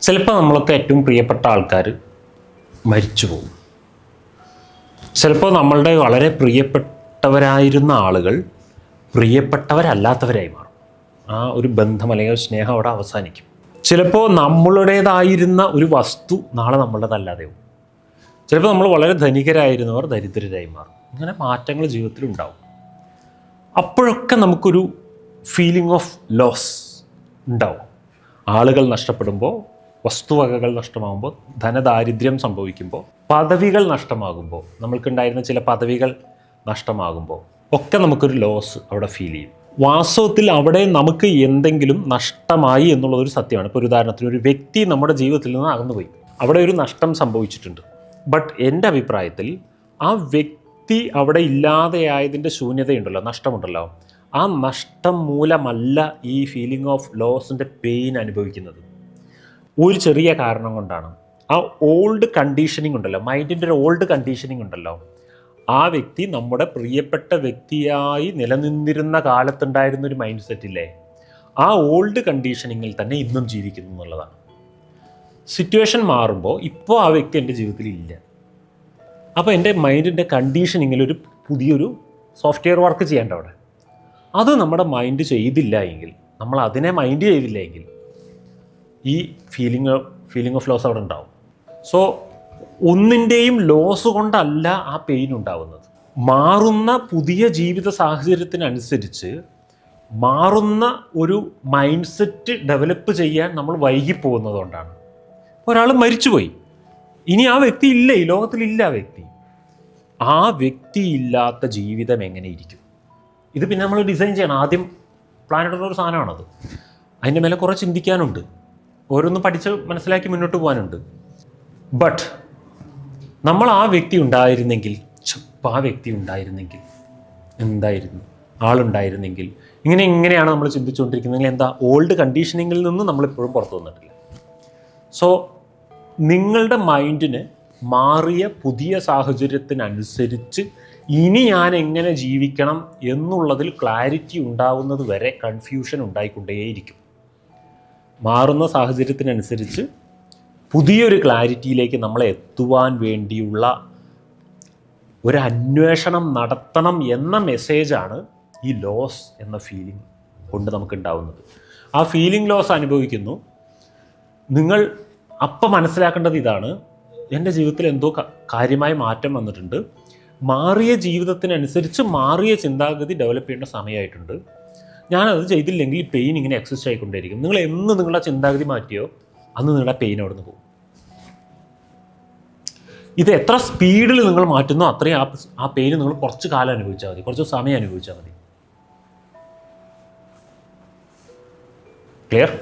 ചിലപ്പോൾ നമ്മളൊക്കെ ഏറ്റവും പ്രിയപ്പെട്ട ആൾക്കാർ മരിച്ചു പോകും. ചിലപ്പോൾ നമ്മളുടെ വളരെ പ്രിയപ്പെട്ടവരായിരുന്ന ആളുകൾ പ്രിയപ്പെട്ടവരല്ലാത്തവരായി മാറും. ആ ഒരു ബന്ധം അല്ലെങ്കിൽ സ്നേഹം അവിടെ അവസാനിക്കും. ചിലപ്പോൾ നമ്മളുടേതായിരുന്ന ഒരു വസ്തു നാളെ നമ്മളുടേതല്ലാതെ പോകും. ചിലപ്പോൾ നമ്മൾ വളരെ ധനികരായിരുന്നവർ ദരിദ്രരായി മാറും. ഇങ്ങനെ മാറ്റങ്ങൾ ജീവിതത്തിലുണ്ടാവും. അപ്പോഴൊക്കെ നമുക്കൊരു ഫീലിംഗ് ഓഫ് ലോസ് ഉണ്ടാവും. ആളുകൾ നഷ്ടപ്പെടുമ്പോൾ, വസ്തുവകകൾ നഷ്ടമാകുമ്പോൾ, ധനദാരിദ്ര്യം സംഭവിക്കുമ്പോൾ, പദവികൾ നഷ്ടമാകുമ്പോൾ, നമ്മൾക്കുണ്ടായിരുന്ന ചില പദവികൾ നഷ്ടമാകുമ്പോൾ ഒക്കെ നമുക്കൊരു ലോസ് അവിടെ ഫീൽ ചെയ്യും. വാസ്തവത്തിൽ അവിടെ നമുക്ക് എന്തെങ്കിലും നഷ്ടമായി എന്നുള്ളതൊരു സത്യമാണ്. ഇപ്പോൾ ഒരു ഉദാഹരണത്തിന് ഒരു വ്യക്തി നമ്മുടെ ജീവിതത്തിൽ നിന്ന് അകന്നുപോയി, അവിടെ ഒരു നഷ്ടം സംഭവിച്ചിട്ടുണ്ട്. ബട്ട് എൻ്റെ അഭിപ്രായത്തിൽ ആ വ്യക്തി അവിടെ ഇല്ലാതെയായതിൻ്റെ ശൂന്യതയുണ്ടല്ലോ, നഷ്ടമുണ്ടല്ലോ, ആ നഷ്ടം മൂലമല്ല ഈ ഫീലിംഗ് ഓഫ് ലോസിൻ്റെ പെയിൻ അനുഭവിക്കുന്നത്. ഒരു ചെറിയ കാരണം കൊണ്ടാണ്. ആ ഓൾഡ് കണ്ടീഷനിങ് ഉണ്ടല്ലോ, മൈൻഡിൻ്റെ ഒരു ഓൾഡ് കണ്ടീഷനിങ് ഉണ്ടല്ലോ, ആ വ്യക്തി നമ്മുടെ പ്രിയപ്പെട്ട വ്യക്തിയായി നിലനിന്നിരുന്ന കാലത്തുണ്ടായിരുന്നൊരു മൈൻഡ് സെറ്റില്ലേ, ആ ഓൾഡ് കണ്ടീഷനിങ്ങിൽ തന്നെ ഇന്നും ജീവിക്കുന്നു എന്നുള്ളതാണ്. സിറ്റുവേഷൻ മാറുമ്പോൾ ഇപ്പോൾ ആ വ്യക്തി എൻ്റെ ജീവിതത്തിൽ ഇല്ല. അപ്പോൾ എൻ്റെ മൈൻഡിൻ്റെ കണ്ടീഷനിങ്ങിൽ ഒരു പുതിയൊരു സോഫ്റ്റ്വെയർ വർക്ക് ചെയ്യേണ്ട അവിടെ. അത് നമ്മുടെ മൈൻഡ് ചെയ്തില്ല എങ്കിൽ, നമ്മൾ അതിനെ മൈൻഡ് ചെയ്തില്ല എങ്കിൽ ഈ ഫീലിംഗ് ഓഫ് ലോസ് അവിടെ ഉണ്ടാവും. സോ ഒന്നിൻ്റെയും ലോസ് കൊണ്ടല്ല ആ പെയിൻ ഉണ്ടാവുന്നത്. മാറുന്ന പുതിയ ജീവിത സാഹചര്യത്തിനനുസരിച്ച് മാറുന്ന ഒരു മൈൻഡ് സെറ്റ് ഡെവലപ്പ് ചെയ്യാൻ നമ്മൾ വൈകിപ്പോകുന്നതുകൊണ്ടാണ്. ഒരാൾ മരിച്ചുപോയി, ഇനി ആ വ്യക്തി ഇല്ല, ഈ ലോകത്തിലില്ല ആ വ്യക്തി. ആ വ്യക്തി ഇല്ലാത്ത ജീവിതം എങ്ങനെ ഇരിക്കും? ഇത് പിന്നെ നമ്മൾ ഡിസൈൻ ചെയ്യണം. ആദ്യം പ്ലാൻ ഇടുന്ന ഒരു സാധനമാണത്. അതിൻ്റെ മേലെ കുറേ ചിന്തിക്കാനുണ്ട്, ഓരോന്നും പഠിച്ച് മനസ്സിലാക്കി മുന്നോട്ട് പോകാനുണ്ട്. ബട്ട് നമ്മൾ ആ വ്യക്തി ഉണ്ടായിരുന്നെങ്കിൽ, ആ വ്യക്തി ഉണ്ടായിരുന്നെങ്കിൽ എന്തായിരുന്നു, ആളുണ്ടായിരുന്നെങ്കിൽ, ഇങ്ങനെയാണ് നമ്മൾ ചിന്തിച്ചുകൊണ്ടിരിക്കുന്നതെങ്കിൽ എന്താ, ഓൾഡ് കണ്ടീഷനിങ്ങിൽ നിന്ന് നമ്മളിപ്പോഴും പുറത്തു വന്നിട്ടില്ല. സോ നിങ്ങളുടെ മൈൻഡിന് മാറിയ പുതിയ സാഹചര്യത്തിനനുസരിച്ച് ഇനി ഞാൻ എങ്ങനെ ജീവിക്കണം എന്നുള്ളതിൽ ക്ലാരിറ്റി ഉണ്ടാവുന്നത് വരെ കൺഫ്യൂഷൻ ഉണ്ടായിക്കൊണ്ടേയിരിക്കും. മാറുന്ന സാഹചര്യത്തിനനുസരിച്ച് പുതിയൊരു ക്ലാരിറ്റിയിലേക്ക് നമ്മളെ എത്തുവാൻ വേണ്ടിയുള്ള ഒരു അന്വേഷണം നടത്തണം എന്ന മെസ്സേജാണ് ഈ ലോസ് എന്ന ഫീലിംഗ് കൊണ്ട് നമുക്കുണ്ടാവുന്നത്. ആ ഫീലിംഗ് ലോസ് അനുഭവിക്കുന്നു നിങ്ങൾ. അപ്പം മനസ്സിലാക്കേണ്ടത് ഇതാണ്, എൻ്റെ ജീവിതത്തിൽ എന്തോ കാര്യമായ മാറ്റം വന്നിട്ടുണ്ട്, മാറിയ ജീവിതത്തിനനുസരിച്ച് മാറിയ ചിന്താഗതി ഡെവലപ്പ് ചെയ്യേണ്ട സമയമായിട്ടുണ്ട്. ഞാനത് ചെയ്തില്ലെങ്കിൽ ഈ പെയിൻ ഇങ്ങനെ എക്സിസ്റ്റ് ആയിക്കൊണ്ടേയിരിക്കും. നിങ്ങൾ എന്ന് നിങ്ങളുടെ ചിന്താഗതി മാറ്റിയോ അന്ന് നിങ്ങളുടെ പെയിൻ അവിടെ നിന്ന് പോകും. ഇത് എത്ര സ്പീഡിൽ നിങ്ങൾ മാറ്റുന്നോ അത്രയും ആ പെയിൻ നിങ്ങൾ കുറച്ച് കാലം അനുഭവിച്ചാൽ മതി, കുറച്ച് സമയം അനുഭവിച്ചാൽ മതി. ക്ലിയർ?